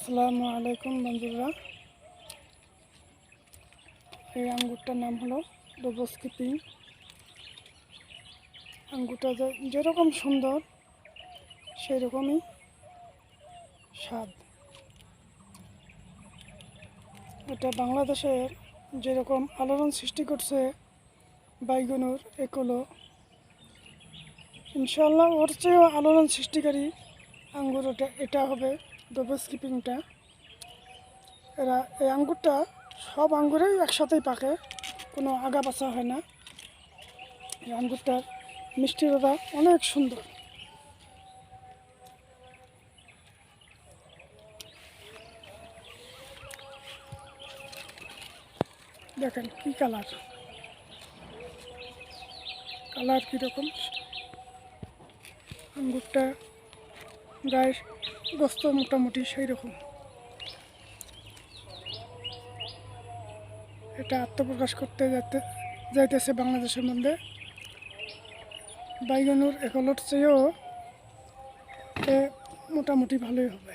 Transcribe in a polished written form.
আসসালামু আলাইকুম বন্ধুরা। এই আঙ্গুরটার নাম হলো ডবস কিপিং। আঙ্গুরটা যেরকম সুন্দর সেই রকমই স্বাদ। এটা বাংলাদেশের যেরকম আলোড়ন সৃষ্টি করছে বাইগনুর একলো, ইনশাল্লাহ ওর চেয়েও আলোড়ন সৃষ্টিকারী আঙ্গুর এটা হবে ডবস কিপিংটা। এই আঙ্গুরটা সব আঙ্গুরেই একসাথেই পাকে, কোনো আগা পাছা হয় না। এই আঙ্গুরটার মিষ্টিটা অনেক সুন্দর। দেখেন কি কালার কীরকম। আঙ্গুরটা গায়ে গোস্ত মোটামুটি সেই রকম। এটা আত্মপ্রকাশ করতে যাইতেছে বাংলাদেশের মধ্যে। বাইগনুর একলোর চেয়েও মোটামুটি ভালোই হবে।